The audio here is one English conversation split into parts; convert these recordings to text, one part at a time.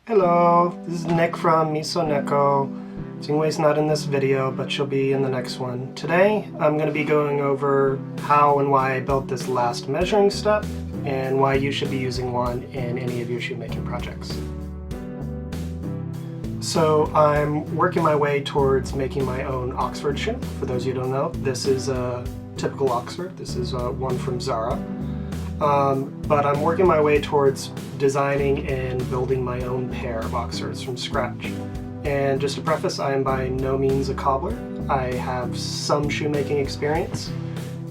Hello, this is Nick from Miso Neko. Jingweis not in this video, but she'll be in the next one. Today, I'm going to be going over how and why I built this last measuring step, and why you should be using one in any of your shoemaking projects. So I'm working my way towards making my own Oxford shoe. For those of you who don't know, this is a typical Oxford. This is one from Zara. But I'm working my way towards designing and building my own pair of Oxfords from scratch. And just to preface, I am by no means a cobbler. I have some shoemaking experience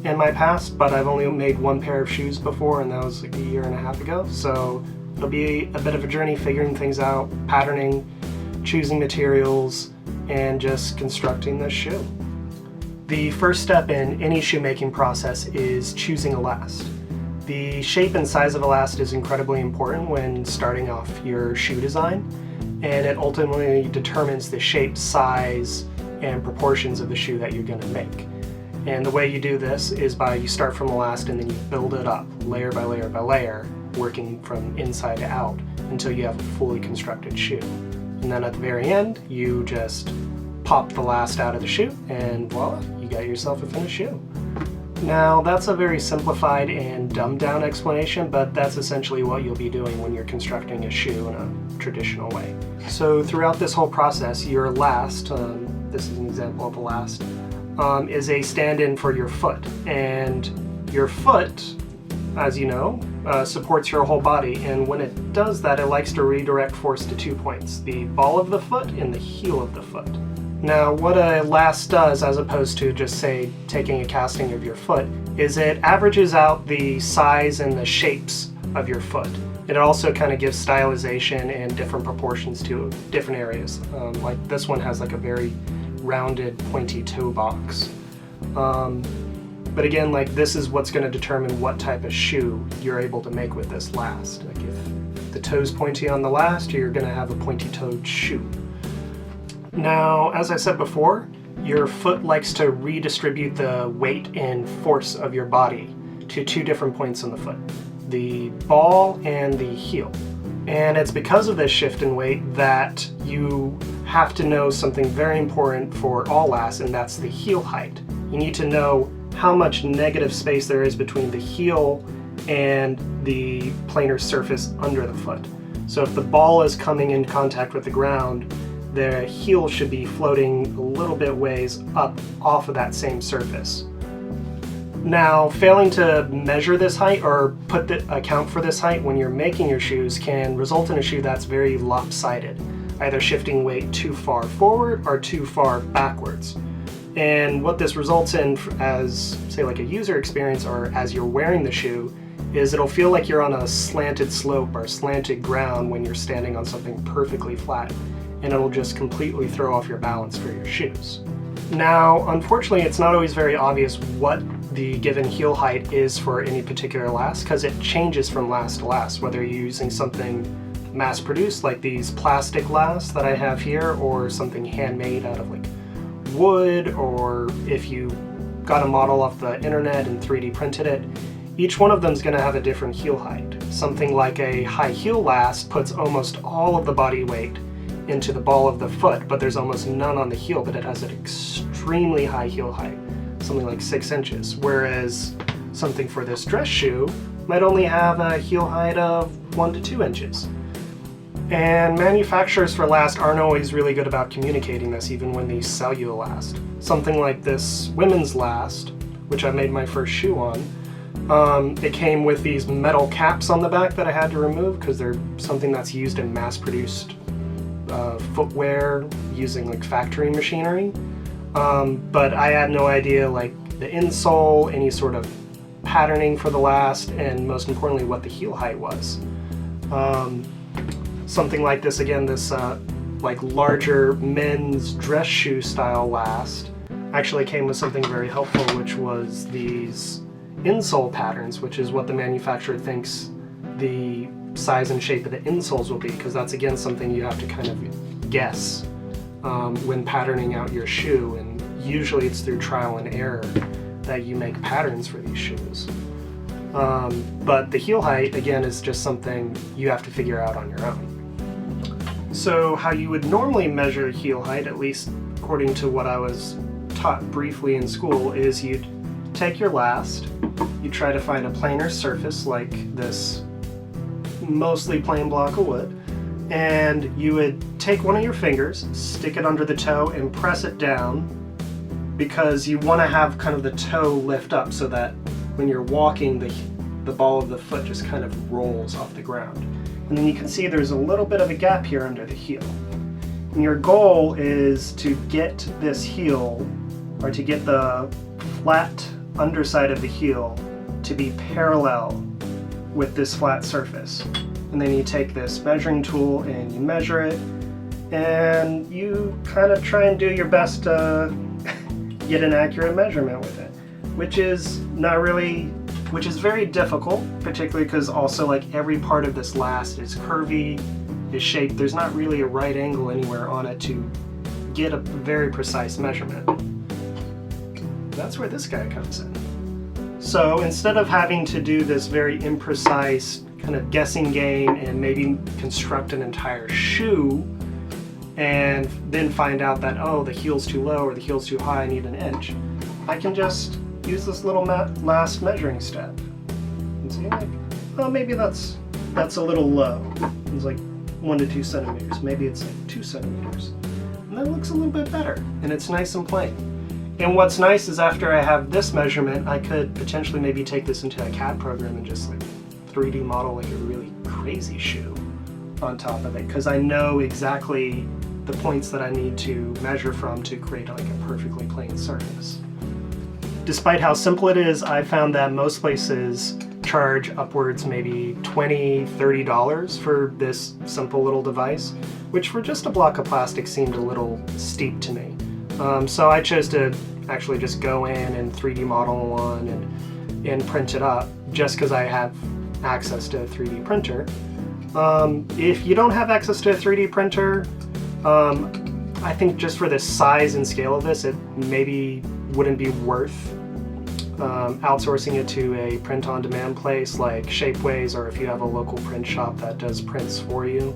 in my past, but I've only made one pair of shoes before, and that was like a year and a half ago. So it'll be a bit of a journey figuring things out, patterning, choosing materials, and just constructing this shoe. The first step in any shoemaking process is choosing a last. The shape and size of a last is incredibly important when starting off your shoe design, and it ultimately determines the shape, size, and proportions of the shoe that you're going to make. And the way you do this is by you start from the last and then you build it up layer by layer by layer, working from inside to out until you have a fully constructed shoe. And then at the very end, you just pop the last out of the shoe and voila, you got yourself a finished shoe. Now, that's a very simplified and dumbed down explanation, but that's essentially what you'll be doing when you're constructing a shoe in a traditional way. So throughout this whole process, your last, this is an example of a last, is a stand-in for your foot. And your foot, as you know, supports your whole body, and when it does that, it likes to redirect force to 2 points, the ball of the foot and the heel of the foot. Now, what a last does, as opposed to just, say, taking a casting of your foot, is it averages out the size and the shapes of your foot. It also kind of gives stylization and different proportions to different areas. Like this one has like a very rounded, pointy toe box. But again, like this is what's going to determine what type of shoe you're able to make with this last. Like if the toe's pointy on the last, you're going to have a pointy-toed shoe. Now, as I said before, your foot likes to redistribute the weight and force of your body to 2 different points on the foot, the ball and the heel. And it's because of this shift in weight that you have to know something very important for all lasts, and that's the heel height. You need to know how much negative space there is between the heel and the planar surface under the foot. So if the ball is coming in contact with the ground, the heel should be floating a little bit ways up off of that same surface. Now, failing to measure this height or account for this height when you're making your shoes can result in a shoe that's very lopsided, either shifting weight too far forward or too far backwards. And what this results in as, say, like a user experience or as you're wearing the shoe is it'll feel like you're on a slanted slope or slanted ground when you're standing on something perfectly flat, and it'll just completely throw off your balance for your shoes. Now, unfortunately, it's not always very obvious what the given heel height is for any particular last, because it changes from last to last, whether you're using something mass-produced like these plastic lasts that I have here, or something handmade out of like wood, or if you got a model off the internet and 3D printed it. Each one of them is going to have a different heel height. Something like a high heel last puts almost all of the body weight into the ball of the foot, but there's almost none on the heel, but it has an extremely high heel height, something like 6 inches, whereas something for this dress shoe might only have a heel height of 1 to 2 inches. And manufacturers for last aren't always really good about communicating this, even when they sell you a last. Something like this women's last, which I made my first shoe on, it came with these metal caps on the back that I had to remove because they're something that's used in mass-produced footwear using like factory machinery, but I had no idea like the insole, any sort of patterning for the last, and most importantly what the heel height was. Something like this, again, this like larger men's dress shoe style last actually came with something very helpful, which was these insole patterns, which is what the manufacturer thinks the size and shape of the insoles will be, because that's again something you have to kind of guess when patterning out your shoe, and usually it's through trial and error that you make patterns for these shoes. But the heel height, again, is just something you have to figure out on your own. So how you would normally measure heel height, at least according to what I was taught briefly in school, is you'd take your last, you try to find a planar surface like this mostly plain block of wood, and you would take one of your fingers, stick it under the toe, and press it down, because you want to have kind of the toe lift up so that when you're walking, the ball of the foot just kind of rolls off the ground. And then you can see there's a little bit of a gap here under the heel. And your goal is to get this heel, or to get the flat underside of the heel to be parallel with this flat surface. And then you take this measuring tool and you measure it, and you kind of try and do your best to get an accurate measurement with it, which is very difficult, particularly because also like every part of this last is curvy, is shaped. There's not really a right angle anywhere on it to get a very precise measurement. That's where this guy comes in. So instead of having to do this very imprecise kind of guessing game and maybe construct an entire shoe and then find out that, oh, the heel's too low or the heel's too high, I need an inch, I can just use this little last measuring step and see, like, oh, maybe that's a little low. It's like 1 to 2 centimeters. Maybe it's like 2 centimeters. And that looks a little bit better, and it's nice and plain. And what's nice is after I have this measurement, I could potentially maybe take this into a CAD program and just like 3D model like a really crazy shoe on top of it, because I know exactly the points that I need to measure from to create like a perfectly plain surface. Despite how simple it is, I found that most places charge upwards maybe $20, $30 for this simple little device, which for just a block of plastic seemed a little steep to me. So I chose to actually just go in and 3D model one and print it up, just because I have access to a 3D printer. If you don't have access to a 3D printer, I think just for the size and scale of this, it maybe wouldn't be worth outsourcing it to a print-on-demand place like Shapeways, or if you have a local print shop that does prints for you,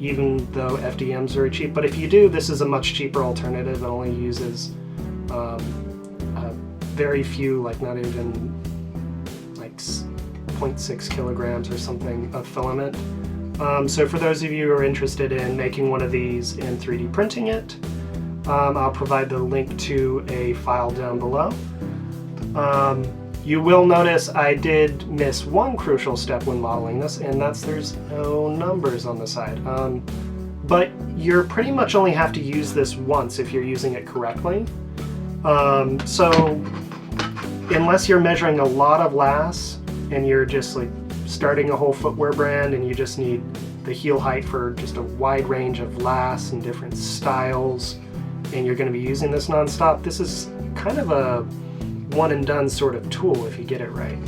even though FDM is very cheap. But if you do, this is a much cheaper alternative that only uses very few, like not even like 0.6 kilograms or something of filament. So for those of you who are interested in making one of these and 3D printing it, I'll provide the link to a file down below. You will notice I did miss one crucial step when modeling this, and that's there's no numbers on the side. But you pretty much only have to use this once if you're using it correctly. So unless you're measuring a lot of lasts and you're just like starting a whole footwear brand and you just need the heel height for just a wide range of lasts and different styles, and you're going to be using this nonstop, this is kind of a one and done sort of tool if you get it right.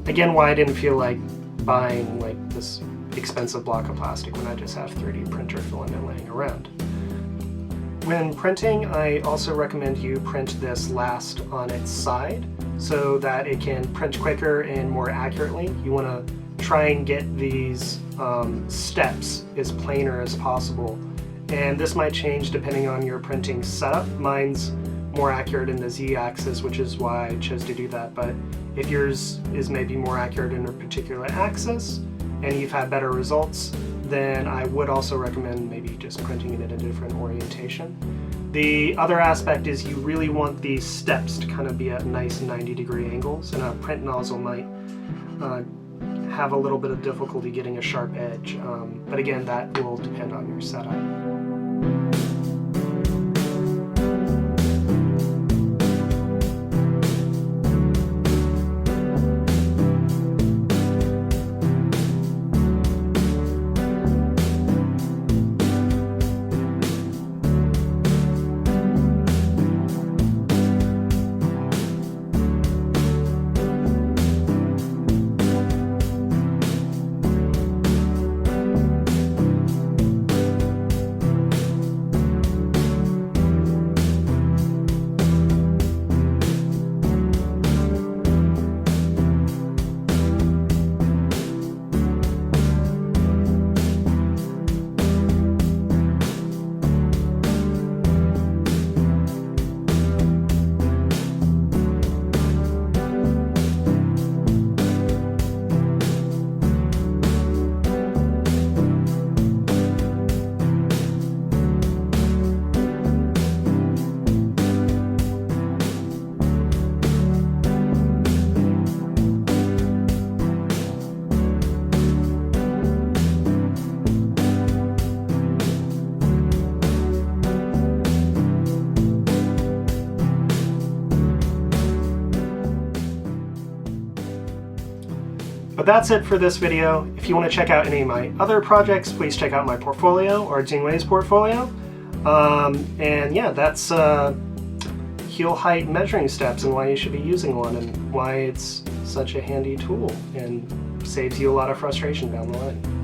Again, why I didn't feel like buying like this expensive block of plastic when I just have 3D printer filament laying around. When printing, I also recommend you print this last on its side so that it can print quicker and more accurately. You want to try and get these steps as planar as possible, and this might change depending on your printing setup. Mine's more accurate in the Z-axis, which is why I chose to do that, but if yours is maybe more accurate in a particular axis and you've had better results, then I would also recommend maybe just printing it in a different orientation. The other aspect is you really want these steps to kind of be at nice 90-degree angles, and a print nozzle might have a little bit of difficulty getting a sharp edge, but again, that will depend on your setup. But that's it for this video. If you want to check out any of my other projects, please check out my portfolio or Jingweis Portfolio. And yeah, that's heel height measuring steps and why you should be using one and why it's such a handy tool and saves you a lot of frustration down the line.